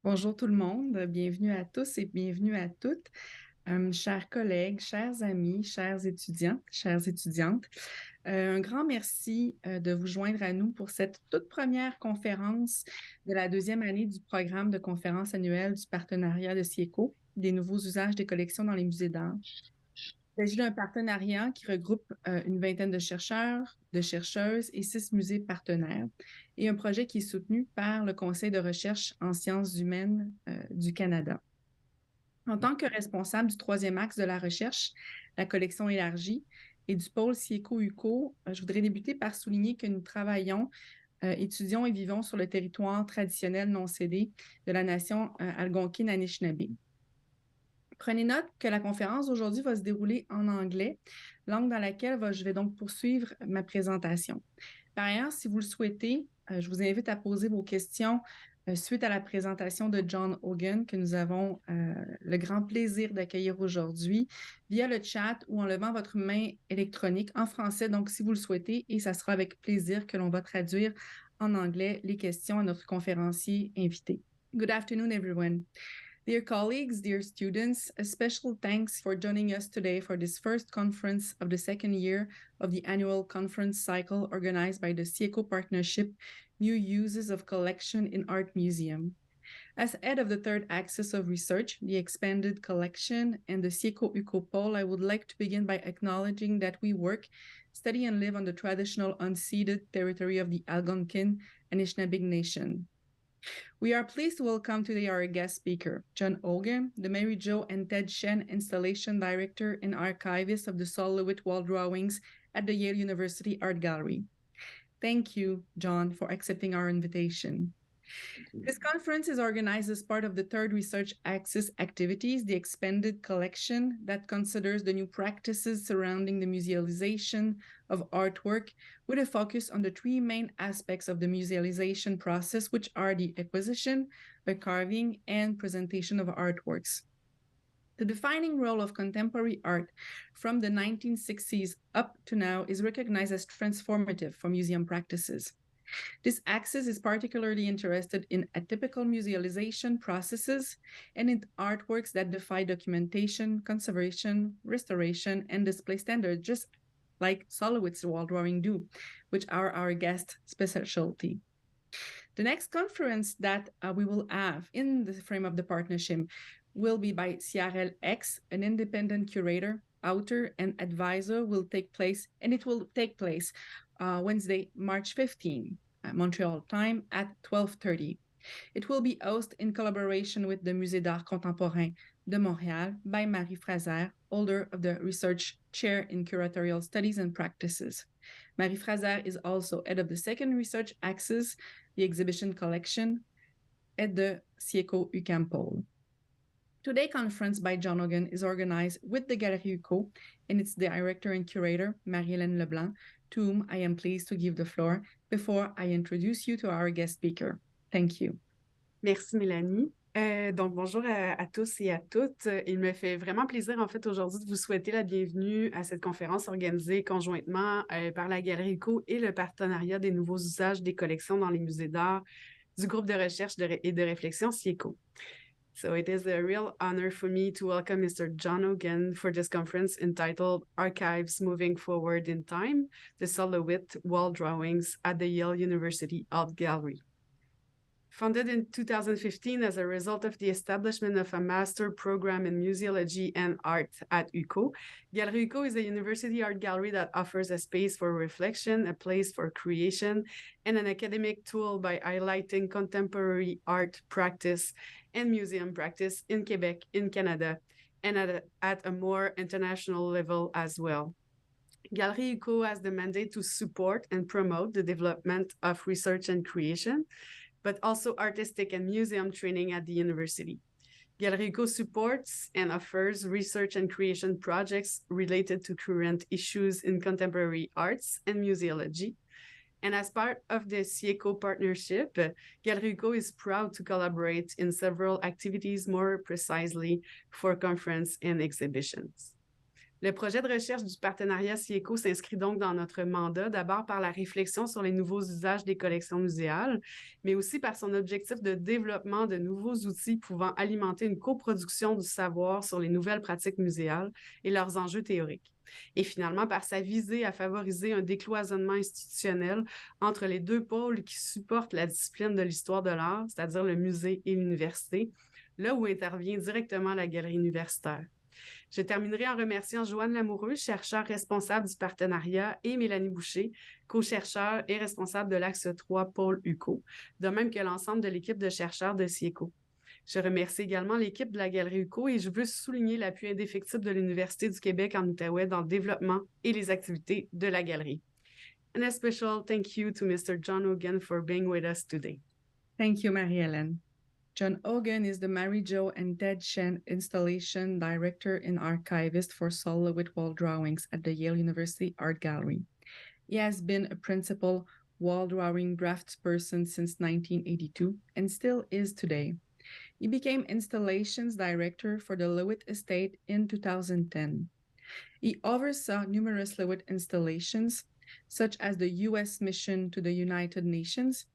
Bonjour tout le monde, bienvenue à tous et bienvenue à toutes, chers collègues, chers amis, chers étudiants, chères étudiantes. Un grand merci de vous joindre à nous pour cette toute première conférence de la deuxième année du programme de conférence annuelle du Partenariat de CIÉCO, des nouveaux usages des collections dans les musées d'art. Il s'agit d'un partenariat qui regroupe une vingtaine de chercheurs, de chercheuses et 6 musées partenaires et un projet qui est soutenu par le Conseil de recherche en sciences humaines du Canada. En tant que responsable du troisième axe de la recherche, la collection élargie, et du pôle CIÉCO-UQO, je voudrais débuter par souligner que nous travaillons, étudions et vivons sur le territoire traditionnel non cédé de la nation algonquine-anishinaabe. Prenez note que la conférence d'aujourd'hui va se dérouler en anglais, langue dans laquelle je vais donc poursuivre ma présentation. Par ailleurs, si vous le souhaitez, je vous invite à poser vos questions suite à la présentation de John Hogan que nous avons le grand plaisir d'accueillir aujourd'hui via le chat ou en levant votre main électronique en français, donc si vous le souhaitez, et ça sera avec plaisir que l'on va traduire en anglais les questions à notre conférencier invité. Good afternoon, everyone. Dear colleagues, dear students, a special thanks for joining us today for this first conference of the second year of the annual conference cycle organized by the CIÉCO Partnership, New Uses of Collection in Art Museum. As head of the third axis of research, the expanded collection, and the CIÉCO-UQO poll, I would like to begin by acknowledging that we work, study, and live on the traditional unceded territory of the Algonquin and Anishinaabe Nation. We are pleased to welcome today our guest speaker, John Hogan, the Mary Jo and Ted Shen Installation Director and Archivist of the Sol LeWitt Wall Drawings at the Yale University Art Gallery. Thank you, John, for accepting our invitation. This conference is organized as part of the third research axis activities, the expanded collection that considers the new practices surrounding the musealization of artwork with a focus on the three main aspects of the musealization process, which are the acquisition, the carving, and presentation of artworks. The defining role of contemporary art from the 1960s up to now is recognized as transformative for museum practices. This axis is particularly interested in atypical musealization processes and in artworks that defy documentation, conservation, restoration, and display standards, just like Sol LeWitt's wall drawing do, which are our guest specialty. The next conference that we will have in the frame of the partnership will be by Ciarel X, an independent curator, author, and advisor will take place, and it will take place Wednesday, March 15, Montreal time at 12:30. It will be hosted in collaboration with the Musée d'Art Contemporain de Montréal by Marie Fraser, holder of the Research Chair in Curatorial Studies and Practices. Marie Fraser is also head of the second research axis, the exhibition collection, at the CIÉCO-UQAM poll. Today's conference by John Hogan is organized with the Galerie UQO and its director and curator, Marie-Hélène Leblanc, to whom I am pleased to give the floor before I introduce you to our guest speaker. Thank you. Merci, Mélanie. Donc, bonjour à tous et à toutes. Il me fait vraiment plaisir, en fait, aujourd'hui de vous souhaiter la bienvenue à cette conférence organisée conjointement par la Galerie UQO et le Partenariat des nouveaux usages des collections dans les musées d'art du groupe de recherche et de réflexion CIÉCO. So it is a real honor for me to welcome Mr. John Hogan for this conference entitled Archives Moving Forward in Time, the Sol LeWitt Wall Drawings at the Yale University Art Gallery. Founded in 2015 as a result of the establishment of a master program in museology and art at UQO, Galerie UQO is a university art gallery that offers a space for reflection, a place for creation, and an academic tool by highlighting contemporary art practice and museum practice in Quebec, in Canada, and at a more international level as well. Galerie UQO has the mandate to support and promote the development of research and creation, but also artistic and museum training at the university. Galerie UQO supports and offers research and creation projects related to current issues in contemporary arts and museology. And as part of the CIÉCO partnership, Galerie UQO is proud to collaborate in several activities, more precisely for conference and exhibitions. Le projet de recherche du partenariat CIÉCO s'inscrit donc dans notre mandat, d'abord par la réflexion sur les nouveaux usages des collections muséales, mais aussi par son objectif de développement de nouveaux outils pouvant alimenter une coproduction du savoir sur les nouvelles pratiques muséales et leurs enjeux théoriques. Et finalement, par sa visée à favoriser un décloisonnement institutionnel entre les deux pôles qui supportent la discipline de l'histoire de l'art, c'est-à-dire le musée et l'université, là où intervient directement la galerie universitaire. Je terminerai en remerciant Joanne Lamoureux, chercheur responsable du partenariat, et Mélanie Boucher, co-chercheur et responsable de l'axe 3 pôle UQO, de même que l'ensemble de l'équipe de chercheurs de CIÉCO. Je remercie également l'équipe de la Galerie UQO et je veux souligner l'appui indéfectible de l'Université du Québec en Outaouais dans le développement et les activités de la galerie. And a special thank you to Mr. John Hogan for being with us today. Thank you, Marie-Hélène. John Hogan is the Mary Jo and Ted Shen Installation Director and Archivist for Sol LeWitt Wall Drawings at the Yale University Art Gallery. He has been a principal wall drawing draftsperson since 1982 and still is today. He became Installations Director for the LeWitt Estate in 2010. He oversaw numerous LeWitt installations, such as the U.S. Mission to the United Nations,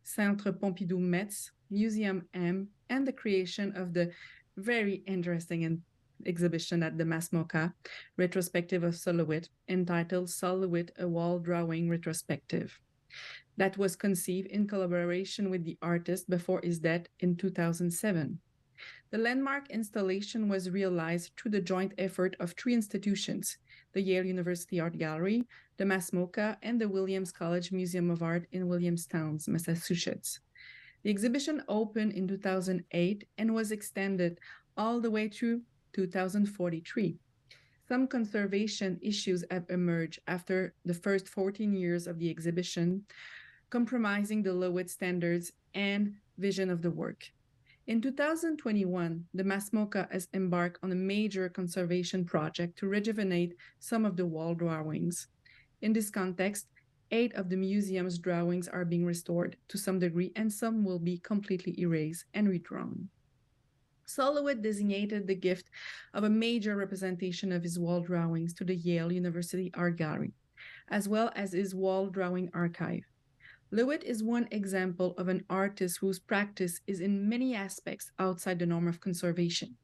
Centre Pompidou-Metz, Museum M, and the creation of the very interesting exhibition at the MASMOCA, retrospective of Sol LeWitt, entitled Sol LeWitt, a Wall Drawing Retrospective. That was conceived in collaboration with the artist before his death in 2007. The landmark installation was realized through the joint effort of three institutions, the Yale University Art Gallery, the MASMOCA, and the Williams College Museum of Art in Williamstown, Massachusetts. The exhibition opened in 2008 and was extended all the way through 2043. Some conservation issues have emerged after the first 14 years of the exhibition, compromising the LeWitt standards and vision of the work. In 2021, the MASMOCA has embarked on a major conservation project to rejuvenate some of the wall drawings. In this context, 8 of the museum's drawings are being restored to some degree, and some will be completely erased and redrawn. Sol LeWitt designated the gift of a major representation of his wall drawings to the Yale University Art Gallery, as well as his wall drawing archive. LeWitt is one example of an artist whose practice is in many aspects outside the norm of conservation.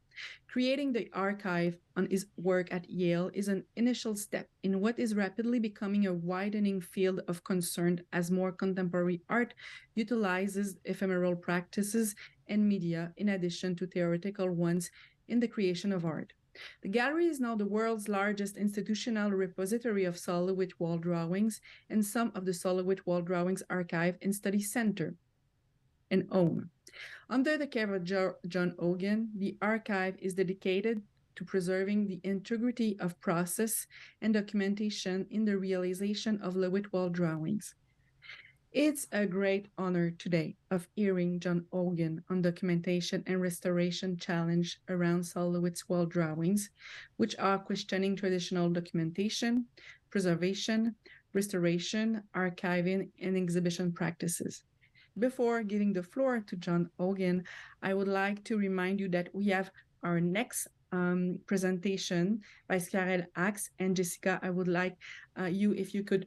Creating the archive on his work at Yale is an initial step in what is rapidly becoming a widening field of concern as more contemporary art utilizes ephemeral practices and media in addition to theoretical ones in the creation of art. The gallery is now the world's largest institutional repository of Sol LeWitt wall drawings and some of the Sol LeWitt Wall Drawings Archive and Study Center and OWN. Under the care of John Hogan, the archive is dedicated to preserving the integrity of process and documentation in the realization of LeWitt wall drawings. It's a great honor today of hearing John Hogan on documentation and restoration challenge around Sol LeWitt's wall drawings, which are questioning traditional documentation, preservation, restoration, archiving, and exhibition practices. Before giving the floor to John Hogan, I would like to remind you that we have our next presentation by Scarel Axe and Jessica. I would like you, if you could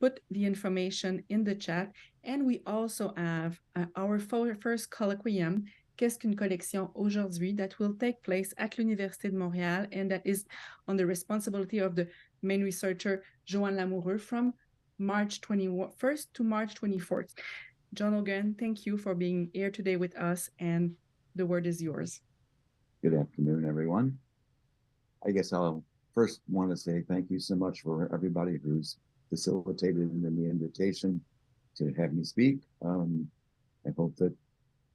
put the information in the chat. And we also have our first colloquium, Qu'est-ce qu'une collection aujourd'hui, that will take place at l'Université de Montréal, and that is on the responsibility of the main researcher, Joanne Lamoureux, from March 21st to March 24th. John Hogan, thank you for being here today with us, and the word is yours. Good afternoon, everyone. I guess I'll first want to say thank you so much for everybody who's facilitated the invitation to have me speak. I hope that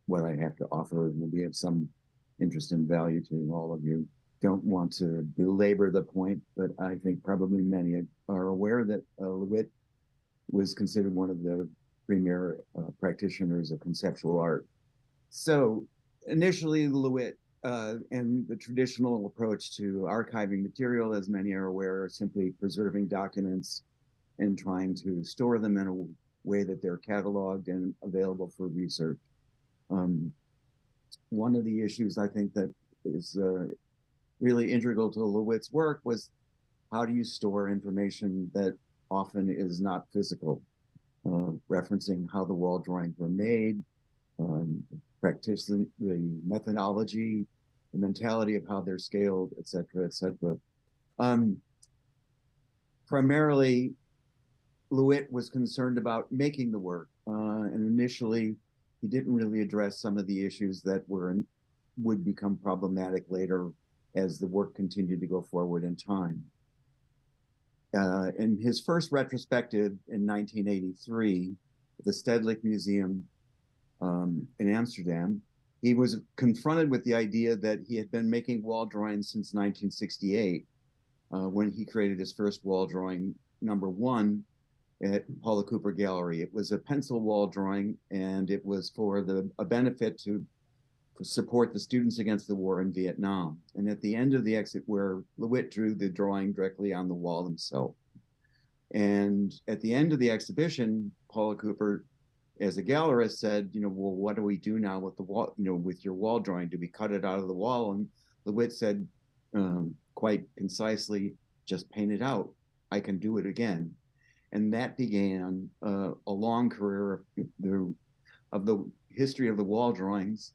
what I have to offer will be of some interest and value to all of you. Don't want to belabor the point, but I think probably many are aware that LeWitt was considered one of the premier practitioners of conceptual art. So initially LeWitt and the traditional approach to archiving material, as many are aware, are simply preserving documents and trying to store them in a way that they're cataloged and available for research. One of the issues I think that is really integral to LeWitt's work was how do you store information that often is not physical, referencing how the wall drawings were made, practicing the methodology, the mentality of how they're scaled, et cetera, et cetera. Primarily, LeWitt was concerned about making the work, and initially he didn't really address some of the issues that would become problematic later as the work continued to go forward in time. In his first retrospective in 1983, at the Stedelijk Museum in Amsterdam, he was confronted with the idea that he had been making wall drawings since 1968, when he created his first wall drawing, #1, at Paula Cooper Gallery. It was a pencil wall drawing, and it was for a benefit to support the students against the war in Vietnam. And at the end of the exit, where LeWitt drew the drawing directly on the wall himself. And at the end of the exhibition, Paula Cooper, as a gallerist, said, well, what do we do now with the wall, with your wall drawing? Do we cut it out of the wall? And LeWitt said, quite concisely, just paint it out. I can do it again. And that began a long career of the history of the wall drawings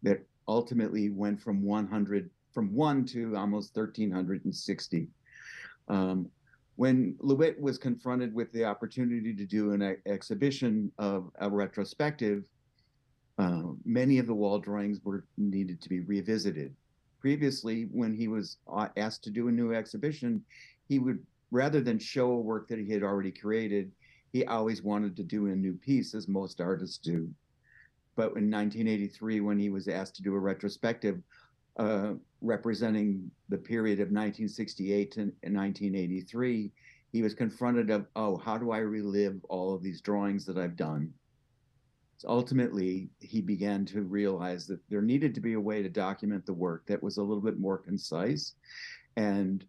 that ultimately went from 1 to almost 1,360. When LeWitt was confronted with the opportunity to do an exhibition of a retrospective, many of the wall drawings needed to be revisited. Previously, when he was asked to do a new exhibition, he would, rather than show a work that he had already created, he always wanted to do a new piece, as most artists do. But in 1983, when he was asked to do a retrospective representing the period of 1968 to 1983, he was confronted of, how do I relive all of these drawings that I've done? So ultimately, he began to realize that there needed to be a way to document the work that was a little bit more concise, and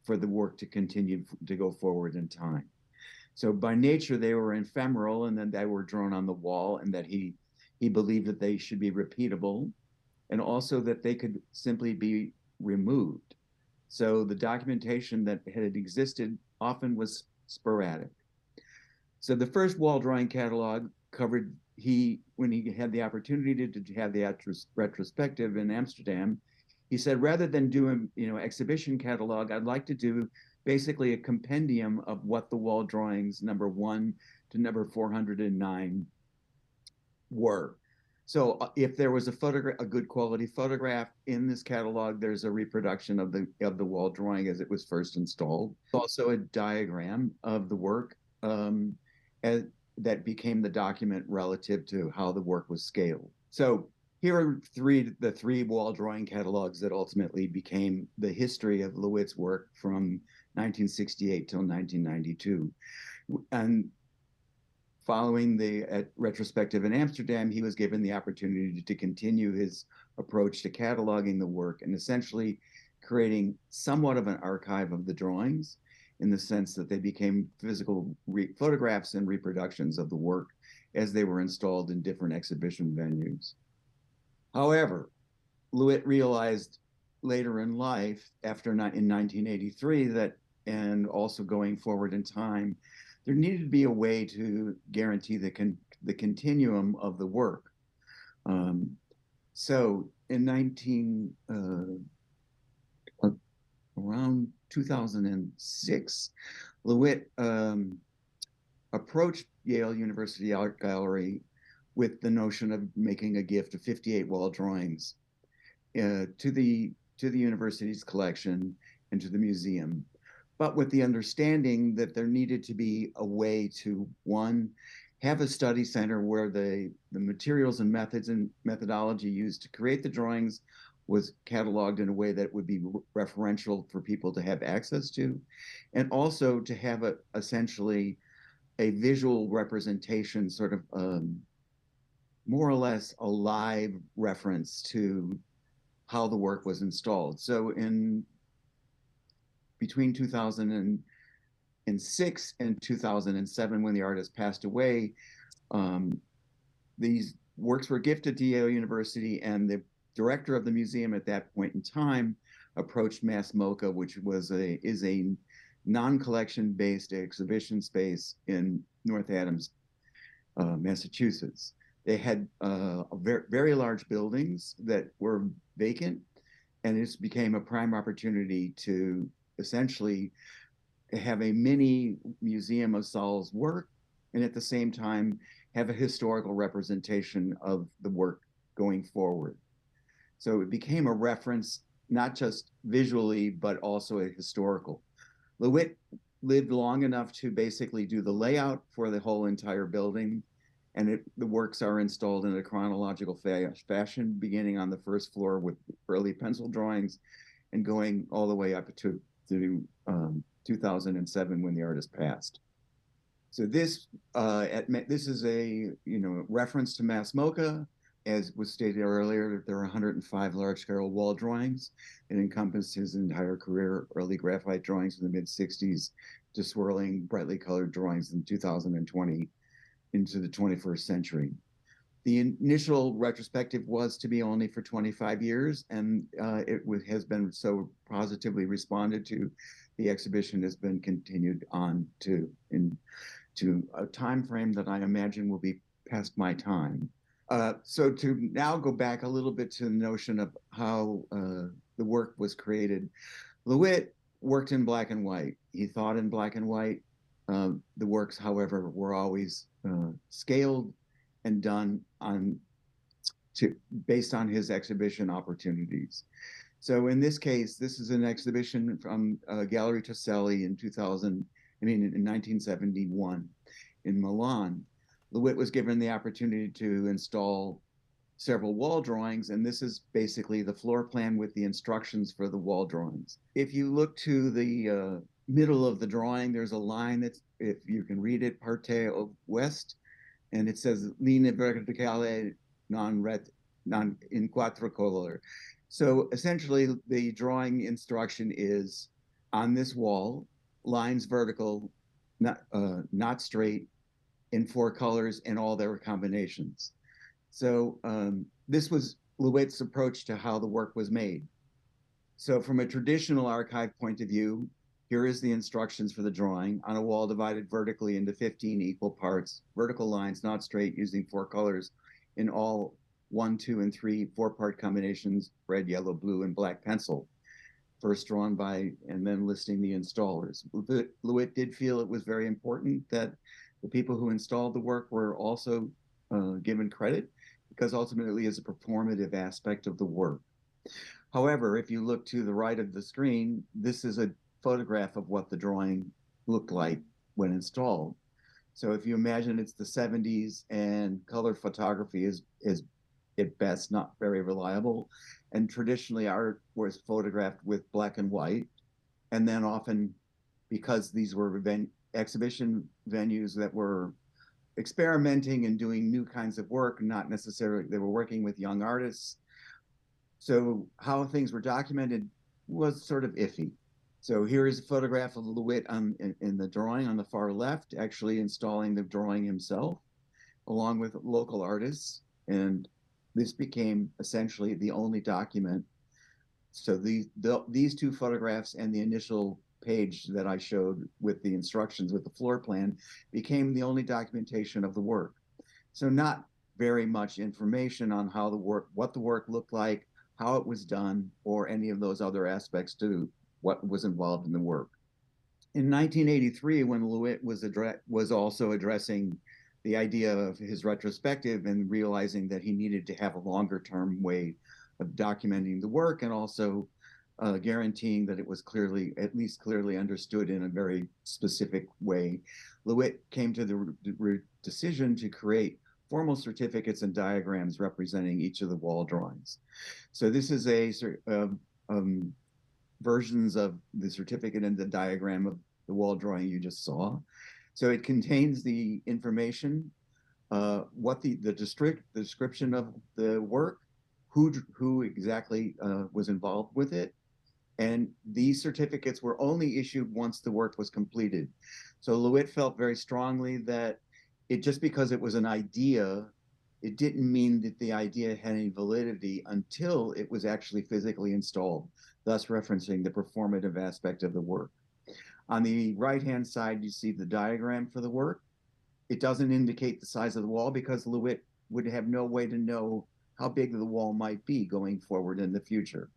for the work to continue to go forward in time. So by nature, they were ephemeral, and then they were drawn on the wall, and that he believed that they should be repeatable, and also that they could simply be removed. So the documentation that had existed often was sporadic. So the first wall drawing catalog covered, when he had the opportunity to have the retrospective in Amsterdam, he said, rather than do an exhibition catalog, I'd like to do basically a compendium of what the wall drawings #1 to 409 were. So if there was a good quality photograph in this catalog, there's a reproduction of the wall drawing as it was first installed. Also a diagram of the work that became the document relative to how the work was scaled. So here are the three wall drawing catalogs that ultimately became the history of LeWitt's work from 1968 till 1992. And following the retrospective in Amsterdam, he was given the opportunity to continue his approach to cataloging the work and essentially creating somewhat of an archive of the drawings, in the sense that they became physical photographs and reproductions of the work as they were installed in different exhibition venues. However, LeWitt realized later in life, in 1983, that, and also going forward in time, there needed to be a way to guarantee the continuum of the work. So in around 2006, LeWitt approached Yale University Art Gallery with the notion of making a gift of 58 wall drawings to the university's collection and to the museum, but with the understanding that there needed to be a way to, one, have a study center where the materials and methods and methodology used to create the drawings was cataloged in a way that would be referential for people to have access to, and also to have essentially a visual representation, sort of more or less a live reference to how the work was installed. So between 2006 and 2007, when the artist passed away, these works were gifted to Yale University, and the director of the museum at that point in time approached Mass MoCA, which is a non-collection based exhibition space in North Adams, Massachusetts. They had very, very large buildings that were vacant, and this became a prime opportunity to essentially have a mini museum of Sol's work, and at the same time have a historical representation of the work going forward. So it became a reference, not just visually, but also a historical. LeWitt lived long enough to basically do the layout for the whole entire building, and the works are installed in a chronological fashion, beginning on the first floor with early pencil drawings and going all the way up to 2007 when the artist passed. So this is a reference to Mass MoCA. As was stated earlier, there are 105 large-scale wall drawings. It encompassed his entire career, early graphite drawings in the mid-60s to swirling, brightly colored drawings in 2020 into the 21st century. The initial retrospective was to be only for 25 years, and it has been so positively responded to. The exhibition has been continued on to a time frame that I imagine will be past my time. So to now go back a little bit to the notion of how the work was created, LeWitt worked in black and white. He thought in black and white. The works, however, were always scaled and done based on his exhibition opportunities. So in this case, this is an exhibition from Galerie in 1971 in Milan. LeWitt was given the opportunity to install several wall drawings, and this is basically the floor plan with the instructions for the wall drawings. If you look to the middle of the drawing, there's a line that's, if you can read it, parte west, and it says linea verticale non in quattro color. So essentially, the drawing instruction is on this wall, lines vertical, not straight, in 4 colors and all their combinations. So this was LeWitt's approach to how the work was made. So from a traditional archive point of view, here is the instructions for the drawing on a wall divided vertically into 15 equal parts, vertical lines, not straight, using 4 colors in all 1, 2, and 3 4-part combinations, red, yellow, blue, and black pencil. First drawn by, and then listing the installers. LeWitt did feel it was very important that the people who installed the work were also given credit, because ultimately it's a performative aspect of the work. However, if you look to the right of the screen, this is a photograph of what the drawing looked like when installed. So if you imagine it's the 70s and color photography is at best not very reliable, and traditionally art was photographed with black and white, and then often, because these were exhibition venues that were experimenting and doing new kinds of work, not necessarily, they were working with young artists. So how things were documented was sort of iffy. So here is a photograph of LeWitt in the drawing on the far left, actually installing the drawing himself, along with local artists. And this became essentially the only document. So these 2 photographs and the initial page that I showed with the instructions with the floor plan became the only documentation of the work. So not very much information on how what the work looked like, how it was done, or any of those other aspects to what was involved in the work. In 1983, when LeWitt was also addressing the idea of his retrospective and realizing that he needed to have a longer-term way of documenting the work and also guaranteeing that it was at least clearly understood in a very specific way, LeWitt came to the decision to create formal certificates and diagrams representing each of the wall drawings. So this is versions of the certificate and the diagram of the wall drawing you just saw. So it contains the information, what the description of the work, who exactly was involved with it. And these certificates were only issued once the work was completed. So LeWitt felt very strongly that just because it was an idea it didn't mean that the idea had any validity until it was actually physically installed, thus referencing the performative aspect of the work. On the right-hand side, you see the diagram for the work. It doesn't indicate the size of the wall because LeWitt would have no way to know how big the wall might be going forward in the future.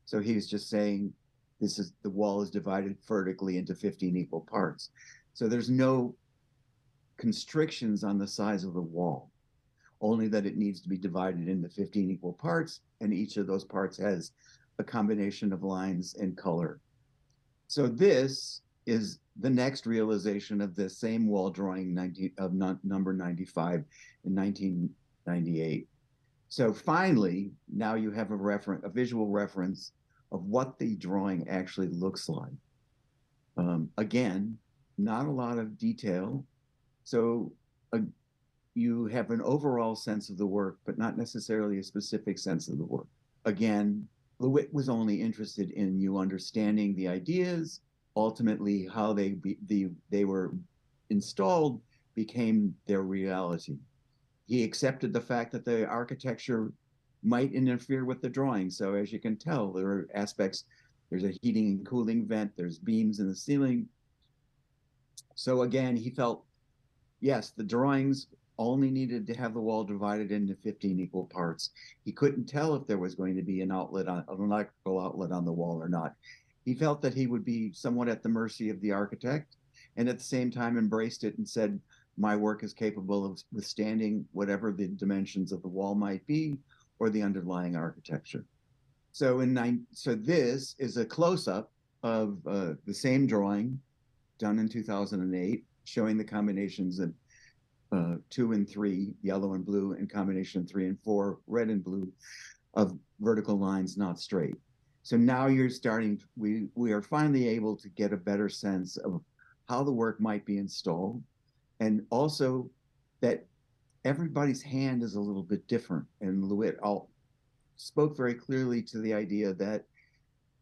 So he's just saying the wall is divided vertically into 15 equal parts. So there's no constrictions on the size of the wall, only that it needs to be divided into 15 equal parts, and each of those parts has a combination of lines and color. So this is the next realization of the same wall drawing number 95 in 1998. So finally, now you have a visual reference of what the drawing actually looks like. Again, not a lot of detail. So you have an overall sense of the work, but not necessarily a specific sense of the work. Again, LeWitt was only interested in you understanding the ideas. Ultimately, how they were installed became their reality. He accepted the fact that the architecture might interfere with the drawing. So as you can tell, there are aspects, there's a heating and cooling vent, there's beams in the ceiling. So again, he felt, yes, the drawings only needed to have the wall divided into 15 equal parts. He couldn't tell if there was going to be an electrical outlet on the wall or not. He felt that he would be somewhat at the mercy of the architect, and at the same time embraced it and said, my work is capable of withstanding whatever the dimensions of the wall might be or the underlying architecture. So this is a close-up of the same drawing done in 2008, showing the combinations of 2 and 3, yellow and blue, and combination 3 and 4, red and blue, of vertical lines not straight. So now you're starting, we are finally able to get a better sense of how the work might be installed, and also that everybody's hand is a little bit different. And LeWitt spoke very clearly to the idea that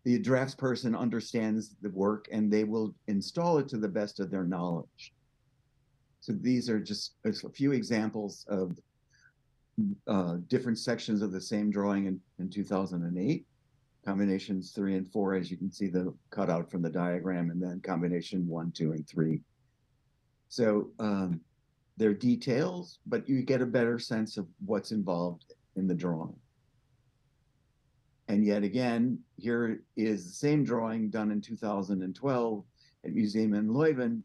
the draftsperson understands the work and they will install it to the best of their knowledge. So these are just a few examples of different sections of the same drawing in 2008. Combinations 3 and 4, as you can see the cutout from the diagram, and then combination 1, 2, and 3. So they're details, but you get a better sense of what's involved in the drawing. And yet again, here is the same drawing done in 2012 at Museum in Leuven.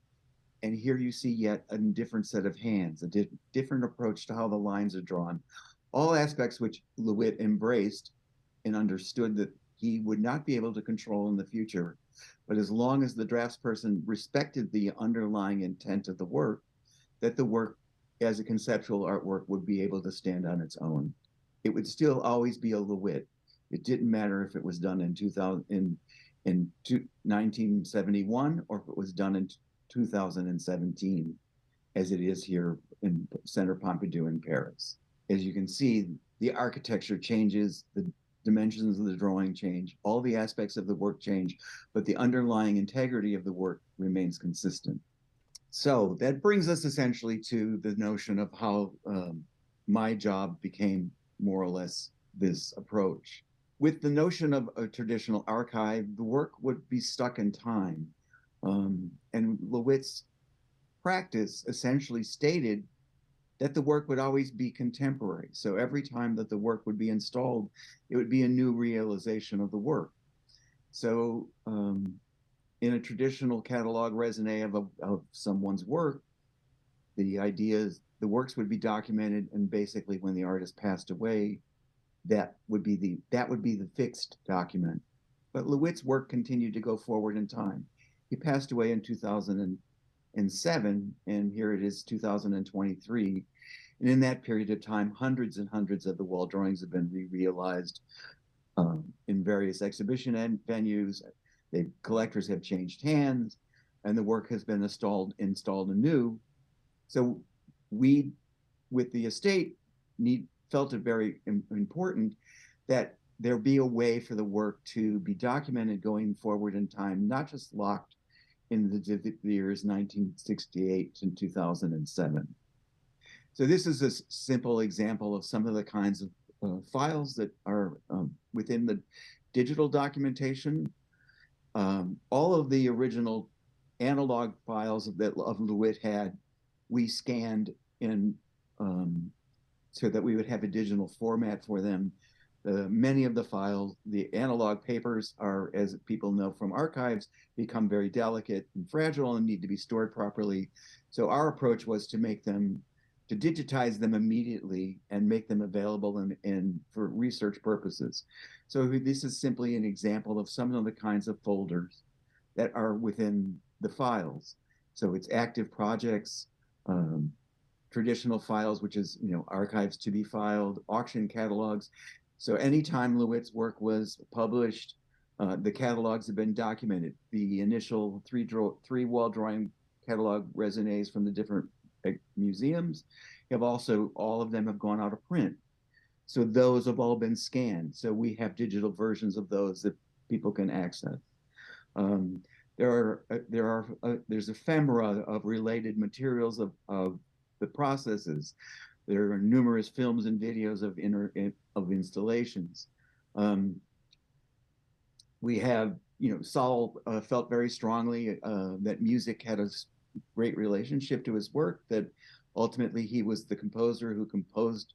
And here you see yet a different set of hands, a different approach to how the lines are drawn. All aspects which LeWitt embraced and understood that he would not be able to control in the future. But as long as the draftsperson respected the underlying intent of the work, that the work as a conceptual artwork would be able to stand on its own. It would still always be a LeWitt. It didn't matter if it was done in 1971 or if it was done in 2017, as it is here in Centre Pompidou in Paris. As you can see, the architecture changes, the dimensions of the drawing change, all the aspects of the work change, but the underlying integrity of the work remains consistent. So that brings us essentially to the notion of how my job became more or less this approach. With the notion of a traditional archive, the work would be stuck in time. And LeWitt's practice essentially stated that the work would always be contemporary. So every time that the work would be installed, it would be a new realization of the work. So in a traditional catalog raisonné of someone's work, the idea is the works would be documented, and basically when the artist passed away, that would be the fixed document. But LeWitt's work continued to go forward in time. He passed away in 2007, and here it is 2023. And in that period of time, hundreds and hundreds of the wall drawings have been re-realized in various exhibition venues. Collectors have changed hands, and the work has been installed anew. So we, with the estate, felt it very important that there be a way for the work to be documented going forward in time, not just locked in the years 1968 to 2007. So this is a simple example of some of the kinds of files that are within the digital documentation. All of the original analog files that LeWitt had, we scanned in so that we would have a digital format for them. Many of the files, the analog papers are, as people know from archives, become very delicate and fragile and need to be stored properly. So our approach was to make them, to digitize them immediately and make them available and for research purposes. So this is simply an example of some of the kinds of folders that are within the files. So it's active projects, traditional files, which is, archives to be filed, auction catalogs. So anytime LeWitt's work was published, the catalogs have been documented. The initial three wall drawing catalog raisonnés from the different museums have also, all of them have gone out of print. So those have all been scanned. So we have digital versions of those that people can access. There's ephemera of related materials of the processes. There are numerous films and videos of installations. We have, Sol felt very strongly that music had a great relationship to his work, that ultimately he was the composer who composed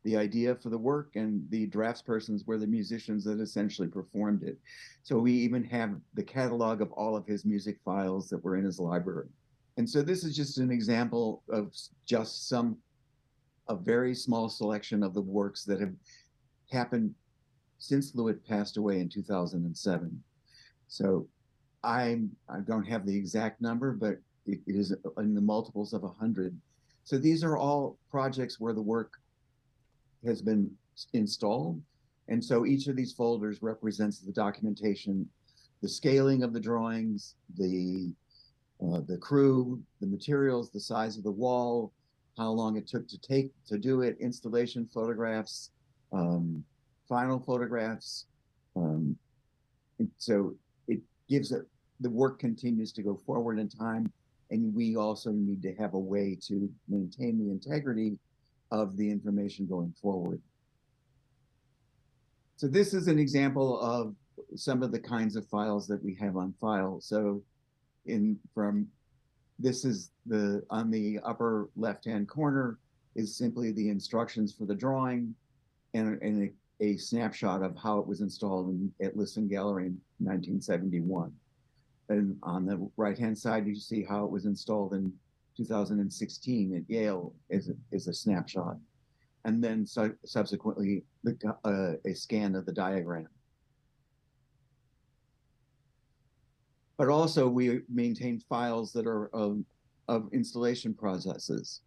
the idea for the work, and the draftspersons were the musicians that essentially performed it. So we even have the catalog of all of his music files that were in his library. And so this is just an example of just a very small selection of the works that have happened since LeWitt passed away in 2007. So I don't have the exact number, but it is in the multiples of 100. So these are all projects where the work has been installed. And so each of these folders represents the documentation, the scaling of the drawings, the crew, the materials, the size of the wall, how long it took to do it, installation photographs, final photographs. So it gives the work continues to go forward in time, and we also need to have a way to maintain the integrity of the information going forward. So this is an example of some of the kinds of files that we have on file. So this is on the upper left-hand corner is simply the instructions for the drawing and a snapshot of how it was installed at Lisson Gallery in 1971. And on the right-hand side, you see how it was installed in 2016 at Yale is a snapshot. And then subsequently, a scan of the diagram. But also we maintain files that are of installation processes.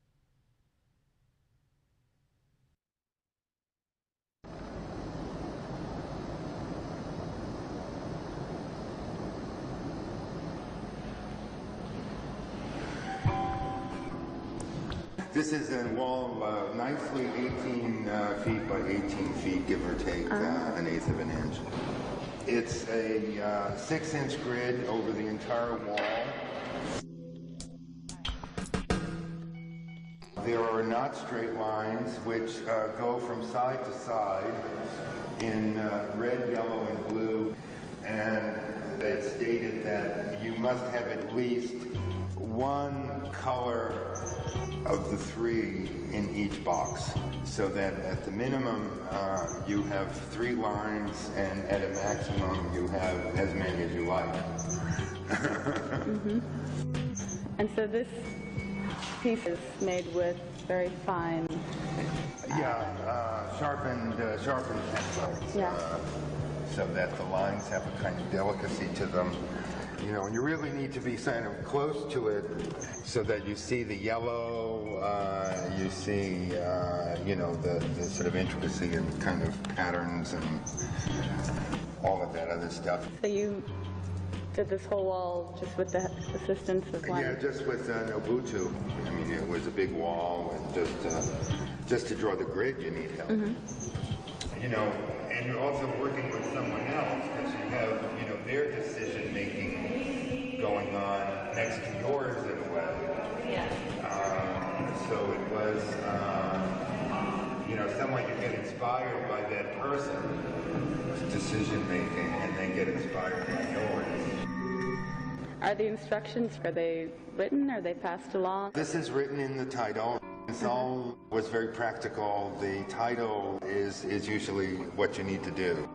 This is a wall nicely 18 feet by 18 feet, give or take an eighth of an inch. It's a 6-inch grid over the entire wall. There are not straight lines which go from side to side in red, yellow, and blue. And it's stated that you must have at least one color of the three in each box, so that at the minimum you have 3 lines, and at a maximum you have as many as you like. Mm-hmm. And so this piece is made with very fine... sharpened pencils. Yeah. So that the lines have a kind of delicacy to them. And you really need to be kind of close to it so that you see the yellow, you see, the sort of intricacy and kind of patterns and all of that other stuff. So you did this whole wall just with the assistance of one? Yeah, just with Ubuntu. I mean, it was a big wall, and just to draw the grid, you need help. Mm-hmm. And you're also working with someone else because you have, their decision making going on next to yours in a way. Yeah. so it was, someone you get inspired by that person's decision making, and they get inspired by yours. Are the instructions, are they written? Are they passed along? This is written in the title. Sol was very practical. The title is usually what you need to do.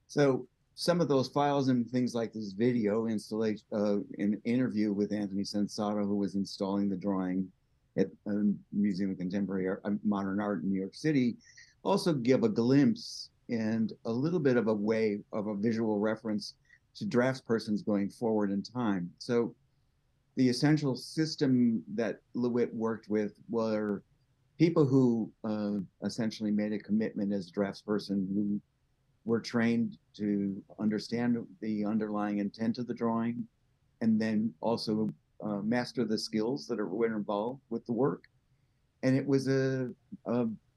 So some of those files and things like this video installation, an interview with Anthony Sensato, who was installing the drawing at Museum of Contemporary Modern Art in New York City, also give a glimpse and a little bit of a way of a visual reference to draftspersons going forward in time. So the essential system that LeWitt worked with were people who essentially made a commitment as a draftsperson, who were trained to understand the underlying intent of the drawing, and then also master the skills that were involved with the work. And it was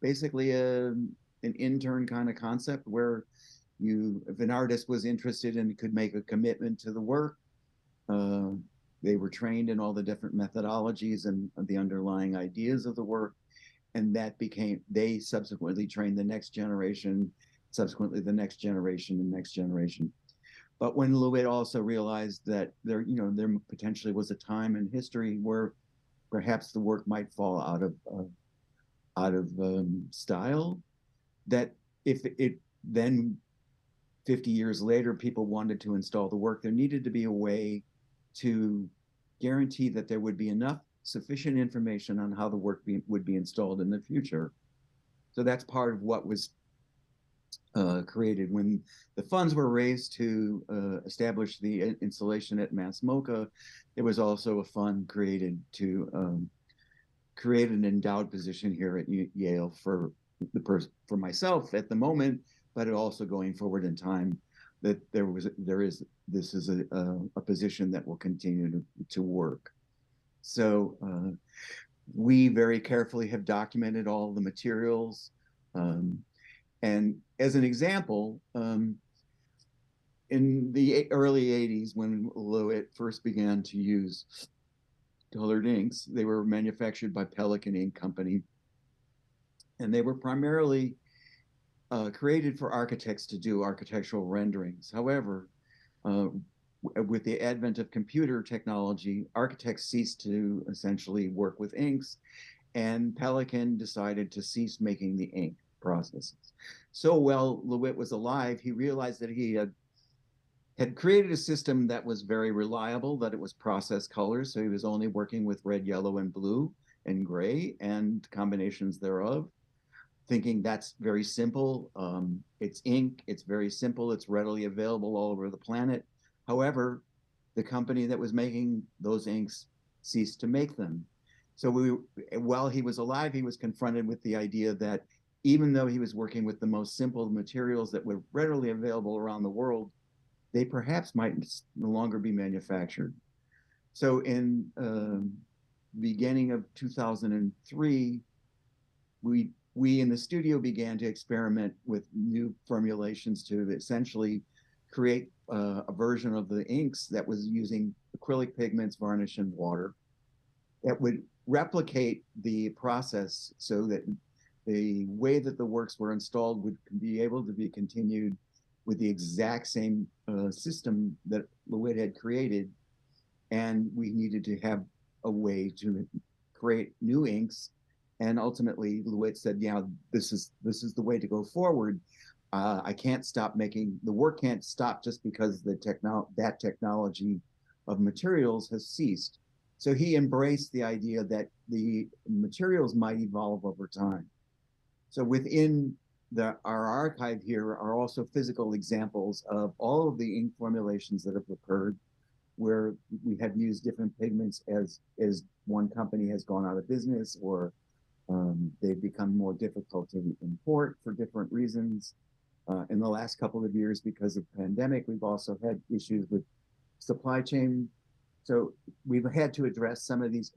basically an intern kind of concept where if an artist was interested and could make a commitment to the work, they were trained in all the different methodologies and the underlying ideas of the work. And they subsequently trained the next generation, subsequently the next generation and next generation. But when LeWitt also realized that there potentially was a time in history where perhaps the work might fall out of style, that if it then 50 years later people wanted to install the work, there needed to be a way to guarantee that there would be enough sufficient information on how the work would be installed in the future. So that's part of what was created. When the funds were raised to establish the installation at Mass MoCA, there was also a fund created to create an endowed position here at Yale for myself at the moment, but also going forward in time, that this is a position that will continue to work. So we very carefully have documented all the materials. And as an example, in the early 80s, when LeWitt first began to use colored inks, they were manufactured by Pelican Ink Company. And they were primarily created for architects to do architectural renderings. However, with the advent of computer technology, architects ceased to essentially work with inks, and Pelican decided to cease making the ink processes. So while LeWitt was alive, he realized that he had created a system that was very reliable, that it was process colors, so he was only working with red, yellow, and blue, and gray, and combinations thereof, thinking that's very simple. It's ink, it's very simple, it's readily available all over the planet. However, the company that was making those inks ceased to make them. So while he was alive, he was confronted with the idea that even though he was working with the most simple materials that were readily available around the world, they perhaps might no longer be manufactured. So in beginning of 2003, we in the studio began to experiment with new formulations to essentially create a version of the inks that was using acrylic pigments, varnish, and water that would replicate the process so that the way that the works were installed would be able to be continued with the exact same system that LeWitt had created. And we needed to have a way to create new inks. And ultimately, LeWitt said, yeah, this is the way to go forward. I can't stop making, the work can't stop just because that technology of materials has ceased. So he embraced the idea that the materials might evolve over time. So within our archive here are also physical examples of all of the ink formulations that have occurred, where we have used different pigments as one company has gone out of business, or they've become more difficult to import for different reasons. In the last couple of years, because of the pandemic, we've also had issues with supply chain. So we've had to address some of these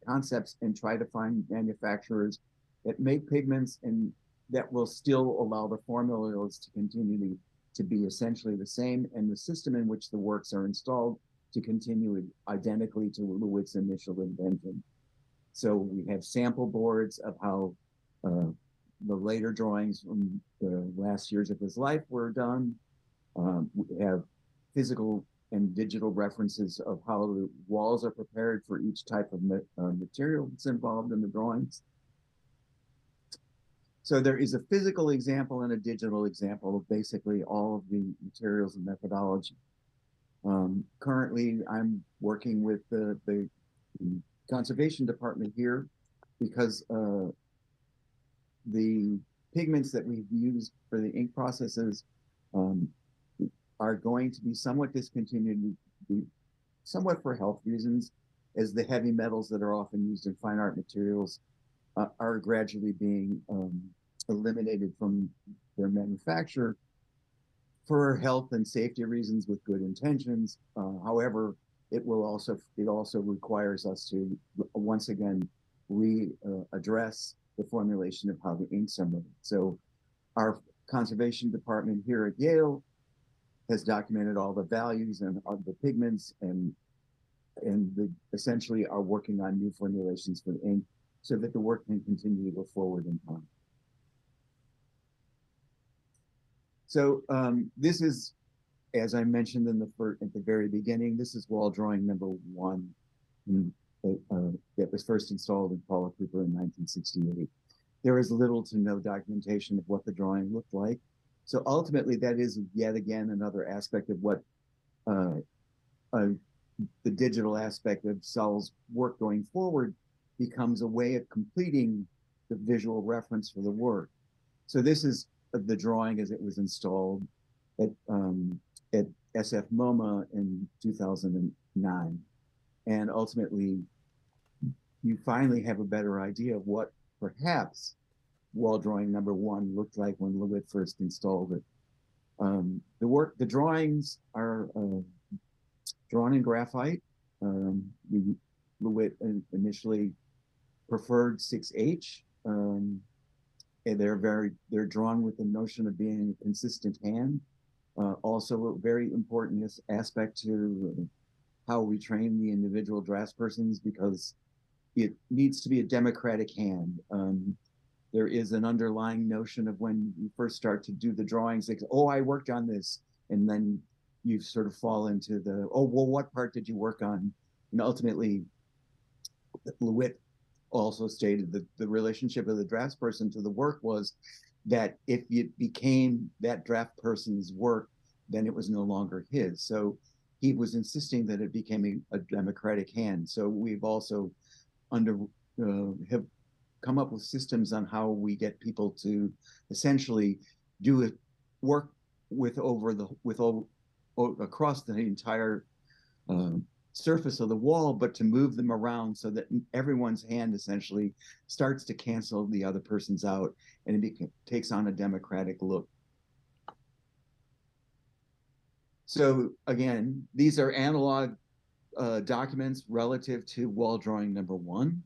concepts and try to find manufacturers that make pigments and that will still allow the formulas to continue to be essentially the same, and the system in which the works are installed to continue identically to LeWitt's initial invention. So we have sample boards of how the later drawings from the last years of his life were done. We have physical and digital references of how the walls are prepared for each type of material that's involved in the drawings. So there is a physical example and a digital example of basically all of the materials and methodology. Currently, I'm working with the conservation department here because the pigments that we've used for the ink processes are going to be somewhat discontinued, somewhat for health reasons, as the heavy metals that are often used in fine art materials are gradually being eliminated from their manufacture for health and safety reasons with good intentions. However, it also requires us to once again address the formulation of how the inks are made. So our conservation department here at Yale has documented all the values and of the pigments and essentially are working on new formulations for the ink so that the work can continue to go forward in time. So this is, as I mentioned at the very beginning, this is wall drawing number 1 that was first installed in Paula Cooper in 1968. There is little to no documentation of what the drawing looked like. So ultimately, that is yet again another aspect of what the digital aspect of Sol's work going forward becomes a way of completing the visual reference for the work. So this is the drawing as it was installed at SF MoMA in 2009. And ultimately, you finally have a better idea of what perhaps wall drawing number 1 looked like when LeWitt first installed it. The drawings are drawn in graphite. LeWitt initially preferred 6H. And they're drawn with the notion of being a consistent hand. Also a very important aspect to how we train the individual draftspersons, because it needs to be a democratic hand. There is an underlying notion of when you first start to do the drawings, like, oh, I worked on this. And then you sort of fall into the, oh, well, what part did you work on? And ultimately, LeWitt also stated that the relationship of the draftsperson to the work was that if it became that draft person's work, then it was no longer his. So he was insisting that it became a democratic hand. So we've also have come up with systems on how we get people to essentially do it, work across the entire surface of the wall, but to move them around so that everyone's hand essentially starts to cancel the other person's out, and it takes on a democratic look. So again, these are analog documents relative to wall drawing number 1.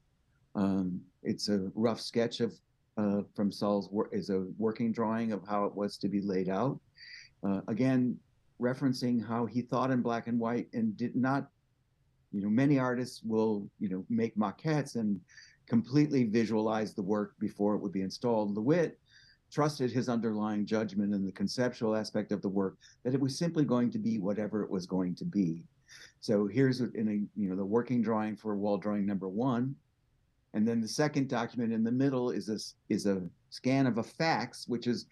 It's a rough sketch of from Sol's work, is a working drawing of how it was to be laid out. Again, referencing how he thought in black and white and did not, many artists will, make maquettes and completely visualize the work before it would be installed. LeWitt trusted his underlying judgment in the conceptual aspect of the work, that it was simply going to be whatever it was going to be. So here's the working drawing for wall drawing number 1. And then the second document in the middle is a scan of a fax, which is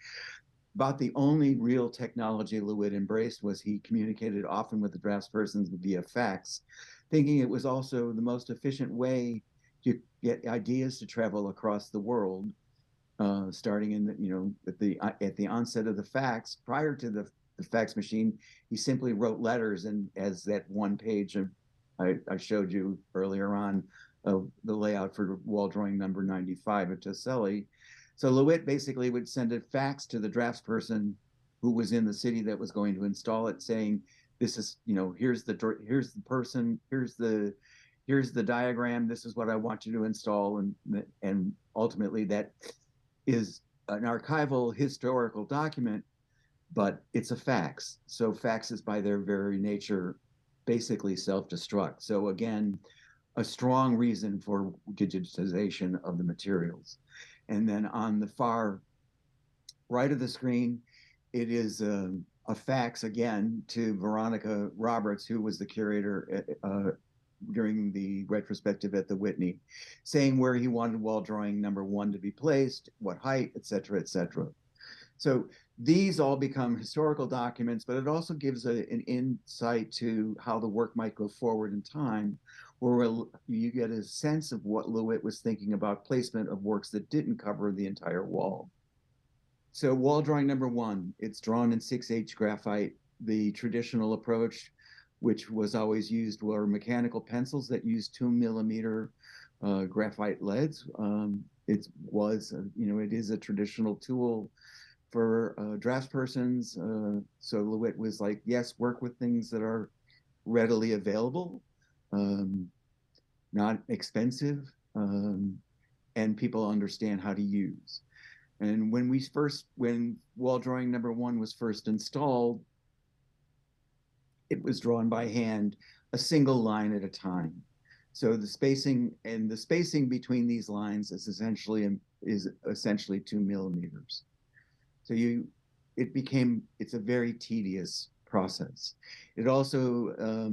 about the only real technology LeWitt embraced. Was he communicated often with the draftspersons via fax, thinking it was also the most efficient way to get ideas to travel across the world, starting in at the onset of the fax. Prior to the fax machine, he simply wrote letters, and as that one page I showed you earlier on of the layout for wall drawing number 95 at Toselli. So LeWitt basically would send a fax to the draftsperson who was in the city that was going to install it, saying, "This is, here's the person, here's the diagram. This is what I want you to install," and ultimately that is an archival historical document, but it's a fax. So faxes by their very nature basically self-destruct. So again, a strong reason for digitization of the materials. And then on the far right of the screen, it is a fax again to Veronica Roberts, who was the curator during the retrospective at the Whitney, saying where he wanted wall drawing number 1 to be placed, what height, et cetera, et cetera. So these all become historical documents, but it also gives an insight to how the work might go forward in time, where you get a sense of what LeWitt was thinking about placement of works that didn't cover the entire wall. So wall drawing number 1, it's drawn in 6H graphite. The traditional approach, which was always used, were mechanical pencils that used 2mm graphite leads. It is a traditional tool for draftspersons. So LeWitt was like, yes, work with things that are readily available, not expensive, and people understand how to use. And when wall drawing number 1 was first installed, it was drawn by hand, a single line at a time. So the spacing between these lines is essentially 2mm. So it's a very tedious process. It also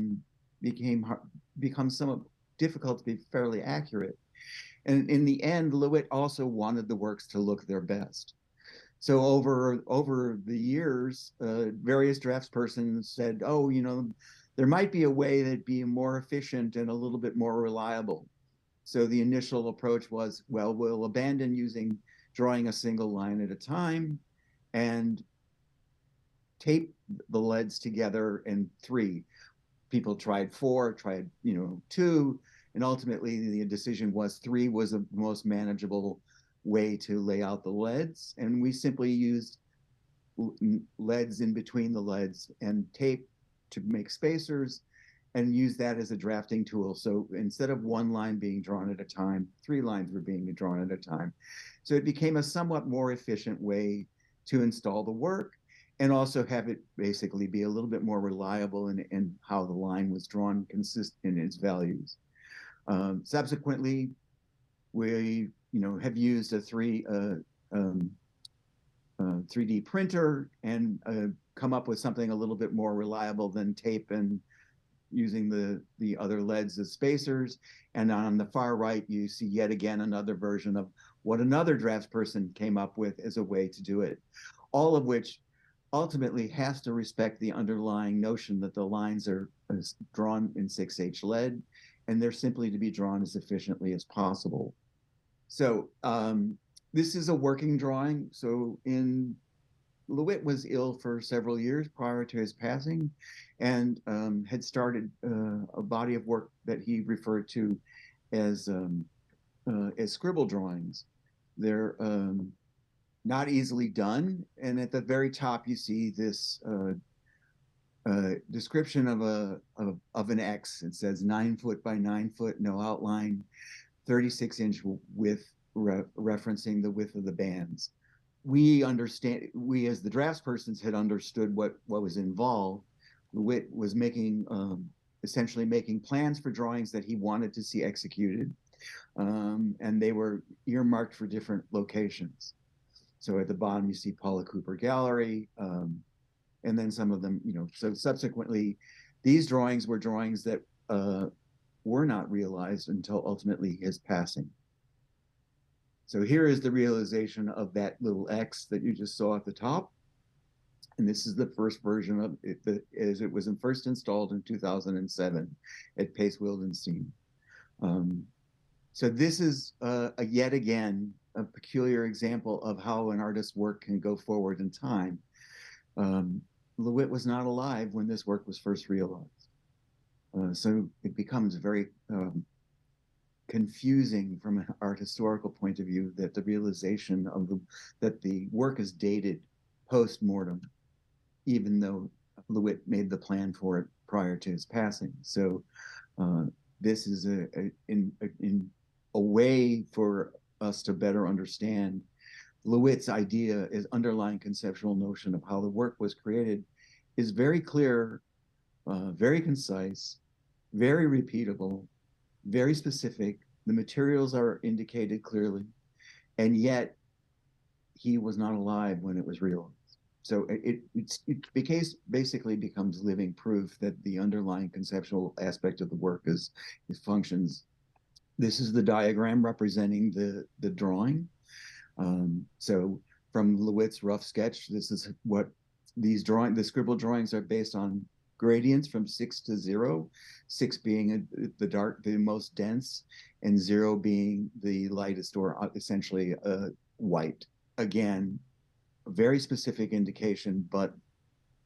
becomes somewhat difficult to be fairly accurate. And in the end, LeWitt also wanted the works to look their best. So over the years, various draftspersons said, oh, there might be a way that'd be more efficient and a little bit more reliable. So the initial approach was, well, we'll abandon drawing a single line at a time and tape the leads together in 3. People tried 4, tried 2, and ultimately the decision was 3 was the most manageable way to lay out the leads, and we simply used leads in between the leads and tape to make spacers and use that as a drafting tool. So instead of 1 line being drawn at a time, 3 lines were being drawn at a time. So it became a somewhat more efficient way to install the work and also have it basically be a little bit more reliable in how the line was drawn, consistent in its values. Subsequently, we have used a 3D printer and come up with something a little bit more reliable than tape and using the other leads as spacers. And on the far right, you see yet again another version of what another draftsperson came up with as a way to do it, all of which ultimately has to respect the underlying notion that the lines are drawn in 6H lead, and they're simply to be drawn as efficiently as possible. So this is a working drawing. So LeWitt was ill for several years prior to his passing, and had started a body of work that he referred to as scribble drawings. They're not easily done, and at the very top you see this description of an X. It says 9 foot by 9 foot, no outline, 36-inch width, referencing the width of the bands. We as the draftspersons had understood what was involved. LeWitt was essentially making plans for drawings that he wanted to see executed, and they were earmarked for different locations. So at the bottom you see Paula Cooper Gallery, and then some of them, so subsequently, these drawings were drawings that were not realized until ultimately his passing. So here is the realization of that little X that you just saw at the top. And this is the first version of it as it was first installed in 2007 at Pace Wildenstein. So this is yet again a peculiar example of how an artist's work can go forward in time. LeWitt was not alive when this work was first realized. So it becomes very confusing from an art historical point of view that the realization that the work is dated post-mortem, even though LeWitt made the plan for it prior to his passing. So this is a way for us to better understand LeWitt's idea, his underlying conceptual notion of how the work was created, is very clear very concise, very repeatable, very specific. The materials are indicated clearly, and yet he was not alive when it was realized. So it basically becomes living proof that the underlying conceptual aspect of the work is functions. This is the diagram representing the drawing. So from LeWitt's rough sketch, this is what the scribble drawings are based on gradients from 6 to 0, 6 being the most dense, and 0 being the lightest, or essentially white. Again, a very specific indication, but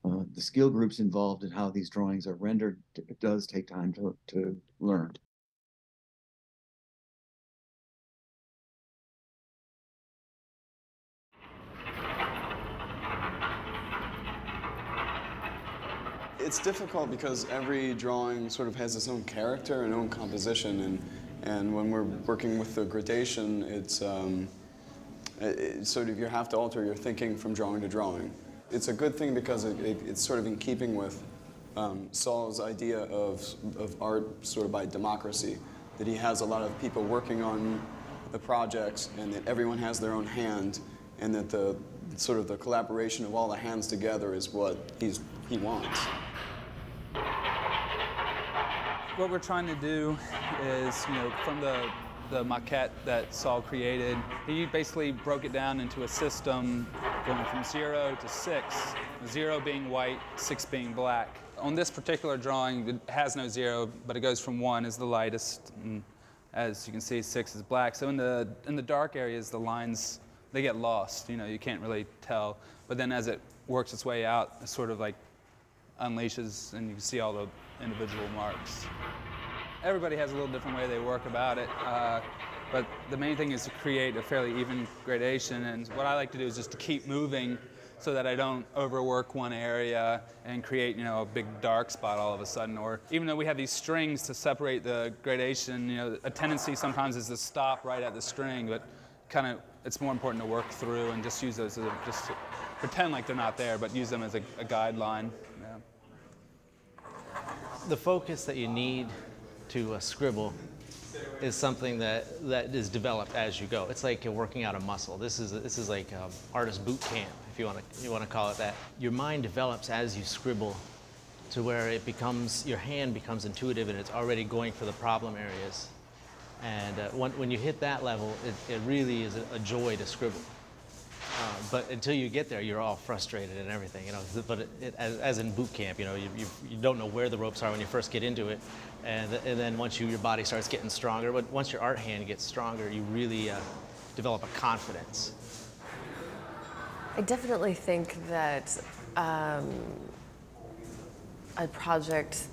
the skill groups involved in how these drawings are rendered, it does take time to learn. It's difficult because every drawing sort of has its own character and own composition, and when we're working with the gradation, it's sort of, you have to alter your thinking from drawing to drawing. It's a good thing because it's sort of in keeping with Sol's idea of art sort of by democracy, that he has a lot of people working on the projects and that everyone has their own hand, and that the sort of the collaboration of all the hands together is what he wants. What we're trying to do is, from the maquette that Sol created, he basically broke it down into a system going from 0 to 6, 0 being white, 6 being black. On this particular drawing, it has no 0, but it goes from 1 is the lightest, and as you can see, 6 is black. So in the dark areas, the lines, they get lost. You can't really tell. But then as it works its way out, it sort of like unleashes, and you can see all the individual marks. Everybody has a little different way they work about it, but the main thing is to create a fairly even gradation, and what I like to do is just to keep moving so that I don't overwork one area and create, a big dark spot all of a sudden. Or even though we have these strings to separate the gradation, a tendency sometimes is to stop right at the string, but it's more important to work through and just use those just to pretend like they're not there, but use them as a guideline. Yeah. The focus that you need to scribble is something that is developed as you go. It's like you're working out a muscle. This is like artist boot camp, if you want to call it that. Your mind develops as you scribble, to where your hand becomes intuitive and it's already going for the problem areas. And when you hit that level, it really is a joy to scribble. But until you get there, you're all frustrated and everything, But as in boot camp, you don't know where the ropes are when you first get into it, and then once your body starts getting stronger. But once your art hand gets stronger, you really develop a confidence. I definitely think that a project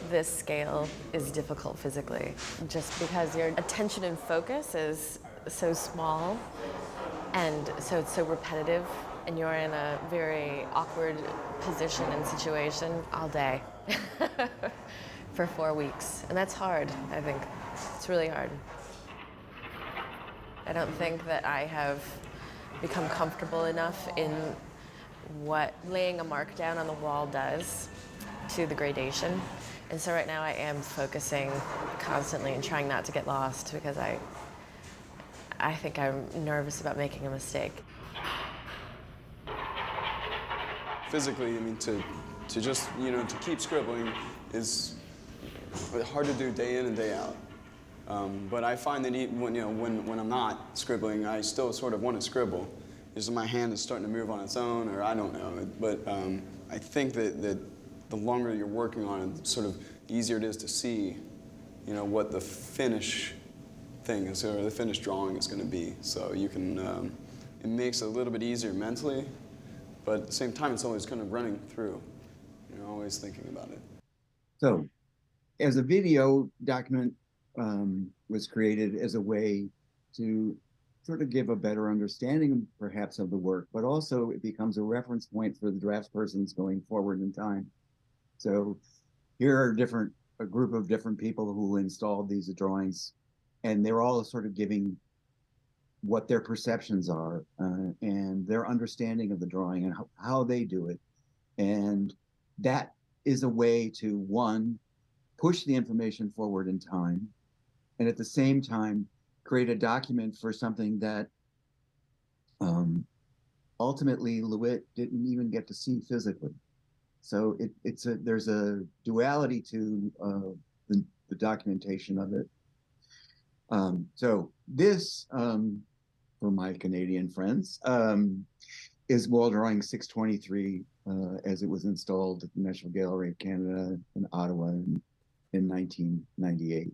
this scale is difficult physically, just because your attention and focus is so small. And so it's so repetitive, and you're in a very awkward position and situation all day for 4 weeks. And that's hard, I think. It's really hard. I don't think that I have become comfortable enough in what laying a mark down on the wall does to the gradation. And so right now I am focusing constantly and trying not to get lost, because I think I'm nervous about making a mistake. Physically, to just, to keep scribbling is hard to do day in and day out. But I find that even when I'm not scribbling, I still sort of want to scribble. Just my hand is starting to move on its own, or I don't know. But I think that the longer you're working on it, sort of easier it is to see, what the finish thing is, or the finished drawing is going to be. So you can, it makes it a little bit easier mentally, but at the same time, it's always kind of running through. You're always thinking about it. So, as a video document was created as a way to sort of give a better understanding, perhaps, of the work, but also it becomes a reference point for the draftspersons going forward in time. So, here are a group of different people who installed these drawings, and they're all sort of giving what their perceptions are and their understanding of the drawing and how they do it. And that is a way to, one, push the information forward in time, and at the same time, create a document for something that ultimately LeWitt didn't even get to see physically. So there's a duality to the documentation of it. So this, for my Canadian friends, is Wall Drawing 623 as it was installed at the National Gallery of Canada in Ottawa in 1998.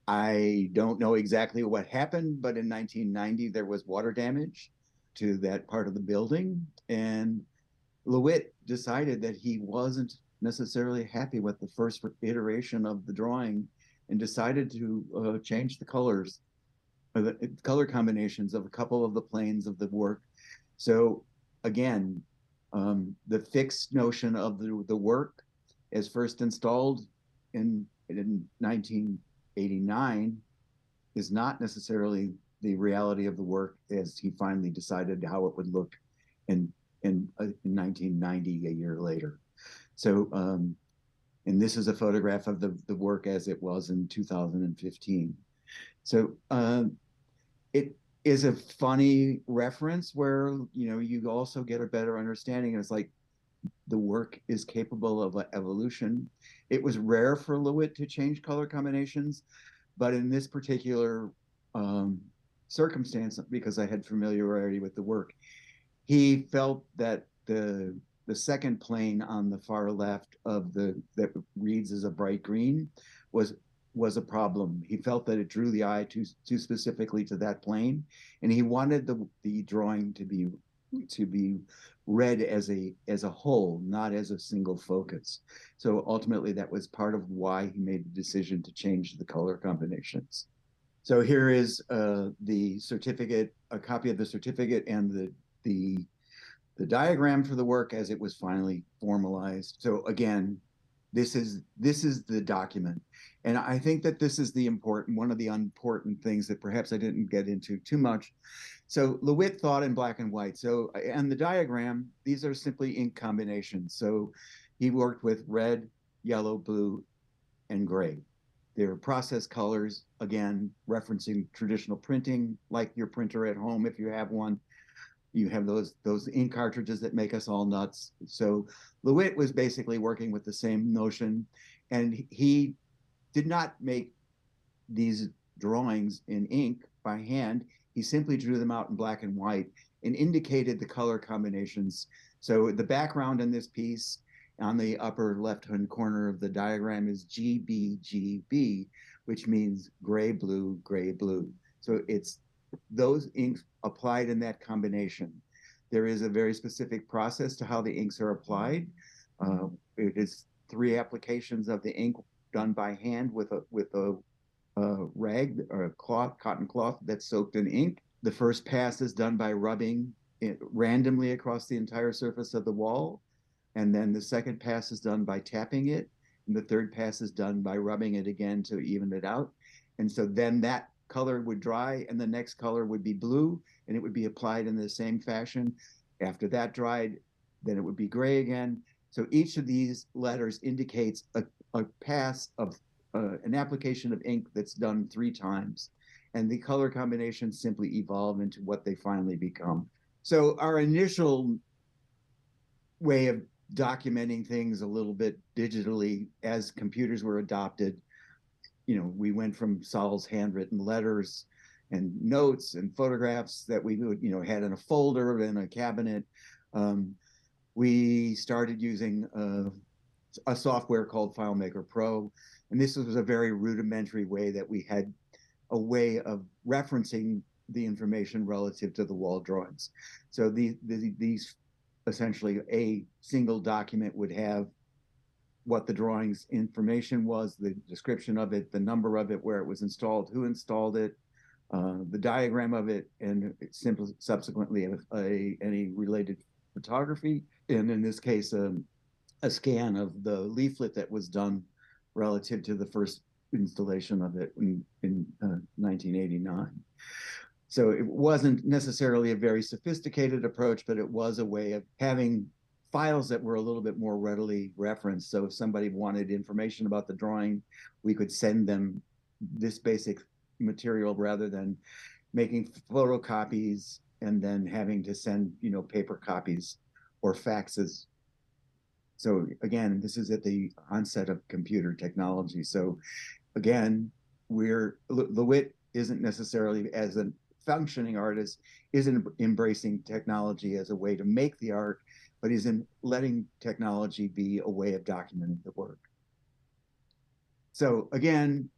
I don't know exactly what happened, but in 1990 there was water damage to that part of the building, and LeWitt decided that he wasn't necessarily happy with the first iteration of the drawing and decided to change the colors, or the color combinations of a couple of the planes of the work. So again, the fixed notion of the work as first installed in 1989 is not necessarily the reality of the work as he finally decided how it would look in 1990, a year later. So, and this is a photograph of the work as it was in 2015. So it is a funny reference where, you know, you also get a better understanding. It's like the work is capable of evolution. It was rare for LeWitt to change color combinations, but in this particular circumstance, because I had familiarity with the work, he felt that the second plane on the far left of that reads as a bright green was a problem. He felt that it drew the eye too specifically to that plane, and he wanted the drawing to be read as a whole, not as a single focus. So ultimately, that was part of why he made the decision to change the color combinations. So here is the certificate, a copy of the certificate, and the diagram for the work as it was finally formalized. So again, this is the document. And I think that this is one of the important things that perhaps I didn't get into too much. So LeWitt thought in black and white. So, and the diagram, these are simply ink combinations. So he worked with red, yellow, blue, and gray. They're process colors, again, referencing traditional printing, like your printer at home, if you have one. You have those ink cartridges that make us all nuts. So LeWitt was basically working with the same notion, and he did not make these drawings in ink by hand. He simply drew them out in black and white and indicated the color combinations. So the background in this piece on the upper left-hand corner of the diagram is GBGB, which means gray, blue, gray, blue. So it's those inks applied in that combination. There is a very specific process to how the inks are applied. It is 3 applications of the ink done by hand with a rag or a cloth, cotton cloth that's soaked in ink. The first pass is done by rubbing it randomly across the entire surface of the wall. And then the second pass is done by tapping it. And the third pass is done by rubbing it again to even it out. And so then that color would dry and the next color would be blue and it would be applied in the same fashion. After that dried, then it would be gray again. So each of these letters indicates a pass of an application of ink that's done 3 times. And the color combinations simply evolve into what they finally become. So our initial way of documenting things a little bit digitally as computers were adopted, you know, we went from Sol's handwritten letters and notes and photographs that we would, you know, had in a folder in a cabinet. We started using a software called FileMaker Pro, and this was a very rudimentary way that we had a way of referencing the information relative to the wall drawings. So these essentially a single document would have what the drawing's information was, the description of it, the number of it, where it was installed, who installed it, the diagram of it, and simply subsequently any related photography. And in this case, a scan of the leaflet that was done relative to the first installation of it in 1989. So it wasn't necessarily a very sophisticated approach, but it was a way of having files that were a little bit more readily referenced. So if somebody wanted information about the drawing, we could send them this basic material rather than making photocopies and then having to send, paper copies or faxes. So again, this is at the onset of computer technology. So again, LeWitt isn't necessarily, as a functioning artist, isn't embracing technology as a way to make the art, but is in letting technology be a way of documenting the work. So again,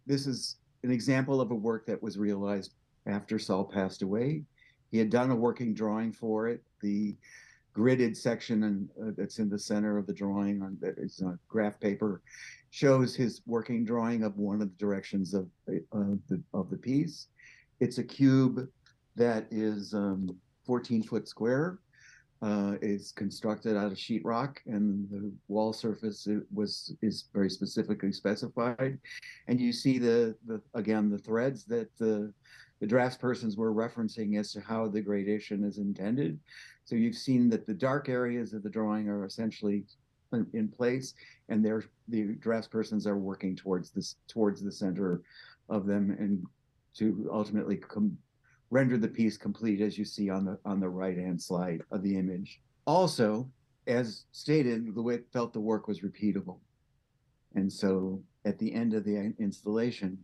this is an example of a work that was realized after Sol passed away. He had done a working drawing for it. The gridded section that's in the center of the drawing that is on graph paper shows his working drawing of one of the directions of the piece. It's a cube that is 14-foot square. Is constructed out of sheetrock, and the wall surface is very specifically specified. And you see again the threads that the draftspersons were referencing as to how the gradation is intended. So you've seen that the dark areas of the drawing are essentially in place, and the draftspersons are working towards the center of them, and to ultimately render the piece complete, as you see on the right-hand slide of the image. Also, as stated, LeWitt felt the work was repeatable. And so at the end of the installation,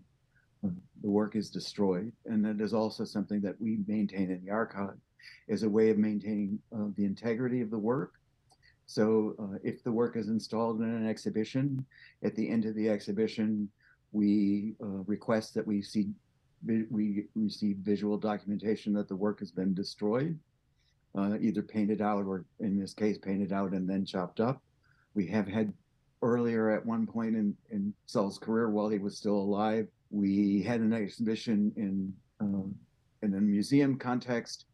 the work is destroyed. And that is also something that we maintain in the archive as a way of maintaining the integrity of the work. So if the work is installed in an exhibition, at the end of the exhibition, we request that we receive visual documentation that the work has been destroyed, either painted out or, in this case, painted out and then chopped up. We have had earlier at one point in Sol's career, while he was still alive, we had an exhibition in a museum context,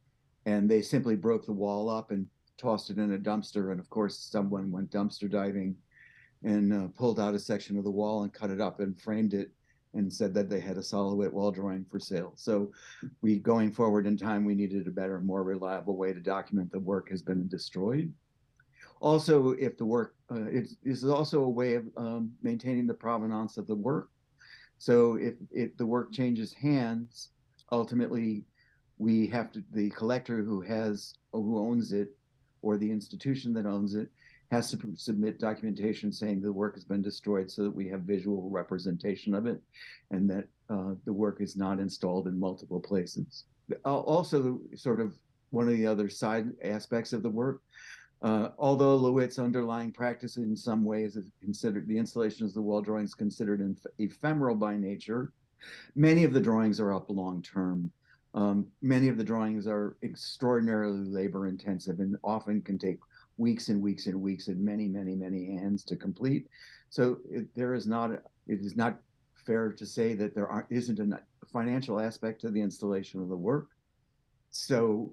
and they simply broke the wall up and tossed it in a dumpster. And of course, someone went dumpster diving and pulled out a section of the wall and cut it up and framed it and said that they had a Sol LeWitt wall drawing for sale. So going forward in time, we needed a better, more reliable way to document the work has been destroyed. Also, if the work, this is also a way of maintaining the provenance of the work. So if the work changes hands, ultimately we have to, the collector who owns it, or the institution that owns it, has to submit documentation saying the work has been destroyed, so that we have visual representation of it, and that the work is not installed in multiple places. Also, sort of one of the other side aspects of the work, although LeWitt's underlying practice in some ways is considered, the installation of the wall drawings considered ephemeral by nature, many of the drawings are up long term. Many of the drawings are extraordinarily labor intensive and often can take weeks and weeks and weeks and many, many, many hands to complete. So it is not fair to say that there isn't a financial aspect to the installation of the work. So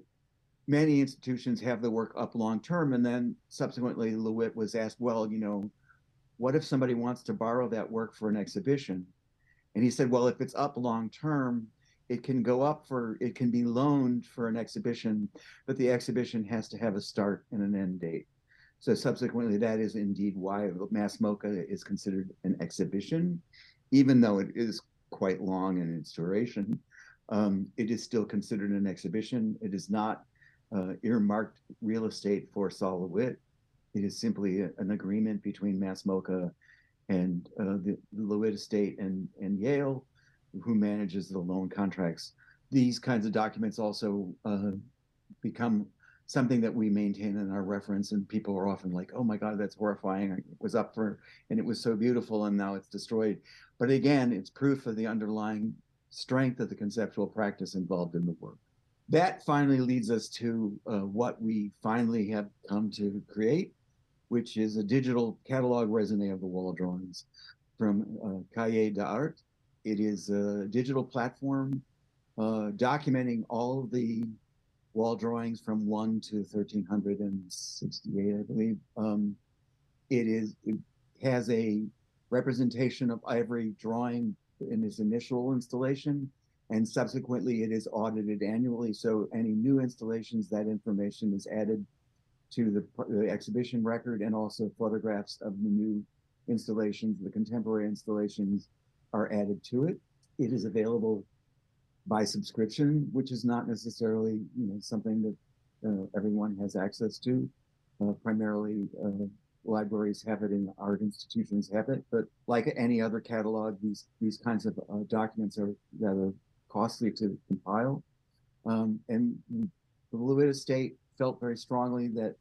many institutions have the work up long term, and then subsequently LeWitt was asked, well, what if somebody wants to borrow that work for an exhibition? And he said, well, if it's up long term, it can be loaned for an exhibition, but the exhibition has to have a start and an end date. So subsequently, that is indeed why Mass MoCA is considered an exhibition, even though it is quite long in its duration. It is still considered an exhibition. It is not earmarked real estate for Sol LeWitt. It is simply an agreement between Mass MoCA and the LeWitt estate and Yale, who manages the loan contracts. These kinds of documents also become something that we maintain in our reference, and people are often like, oh my God, that's horrifying. It was up for, and it was so beautiful, and now it's destroyed. But again, it's proof of the underlying strength of the conceptual practice involved in the work. That finally leads us to what we finally have come to create, which is a digital catalog raisonné of the wall drawings from Cahiers d'Art. It is a digital platform documenting all of the wall drawings from 1 to 1368, I believe. It has a representation of every drawing in its initial installation, and subsequently it is audited annually. So any new installations, that information is added to the exhibition record, and also photographs of the new installations, the contemporary installations are added to it. It is available by subscription, which is not necessarily something that everyone has access to. Primarily, libraries have it and art institutions have it, but like any other catalog, these kinds of documents are rather costly to compile. And the LeWitt estate felt very strongly that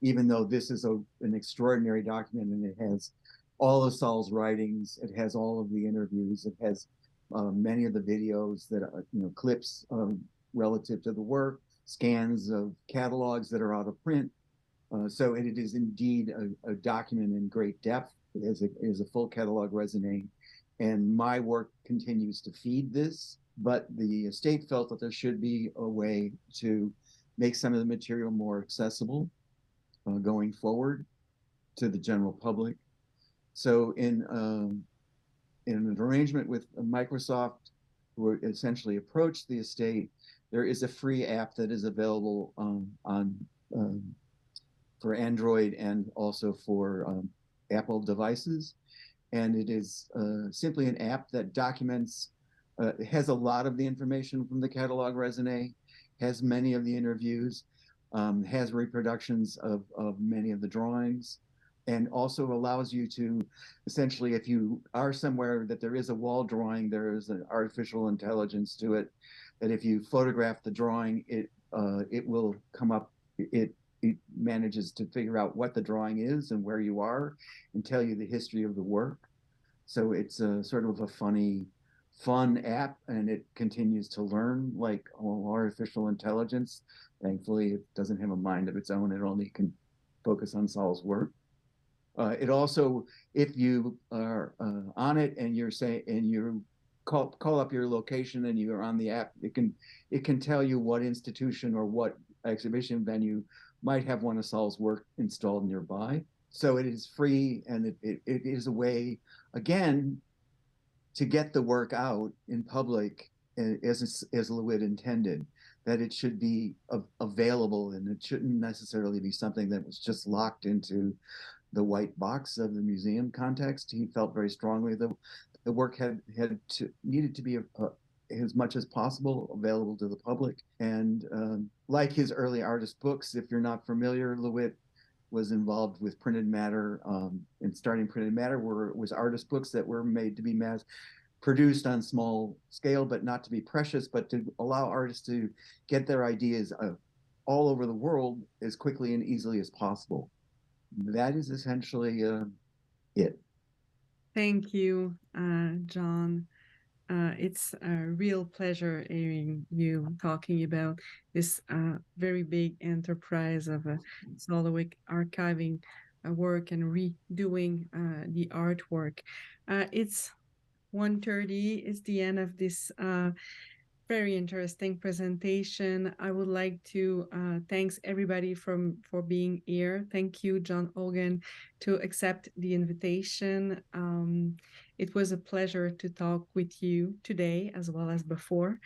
even though this is an extraordinary document and it has all of Sol's writings, it has all of the interviews, it has many of the videos that are clips relative to the work, scans of catalogs that are out of print. So it is indeed a document in great depth. It is a full catalog raisonné, and my work continues to feed this. But the estate felt that there should be a way to make some of the material more accessible going forward to the general public. So in an arrangement with Microsoft, who essentially approached the estate, there is a free app that is available for Android and also for Apple devices. And it is simply an app that documents, has a lot of the information from the catalog raisonné, has many of the interviews, has reproductions of many of the drawings, and also allows you to essentially, if you are somewhere that there is a wall drawing, there is an artificial intelligence to it, that if you photograph the drawing, it will come up, it manages to figure out what the drawing is and where you are and tell you the history of the work. So it's a sort of a fun app, and it continues to learn like all artificial intelligence. Thankfully, it doesn't have a mind of its own. It only can focus on Sol's work. It also, if you are on it and you call up your location and you're on the app, it can tell you what institution or what exhibition venue might have one of Sol's work installed nearby. So it is free, and it is a way, again, to get the work out in public as LeWitt intended, that it should be available, and it shouldn't necessarily be something that was just locked into the white box of the museum context. He felt very strongly that the work needed to be as much as possible available to the public. And like his early artist books, if you're not familiar, LeWitt was involved with printed matter, and starting printed matter was artist books that were made to be mass produced on small scale, but not to be precious, but to allow artists to get their ideas all over the world as quickly and easily as possible. That is essentially it. Thank you, John. It's a real pleasure hearing you talking about this very big enterprise of Sol LeWitt archiving work and redoing the artwork. It's 1:30 is the end of this very interesting presentation. I would like to thank everybody for being here. Thank you, John Hogan, to accept the invitation. It was a pleasure to talk with you today as well as before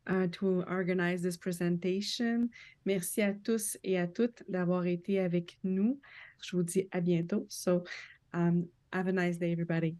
to organize this presentation. Merci à tous et à toutes d'avoir été avec nous. Je vous dis à bientôt. So have a nice day, everybody.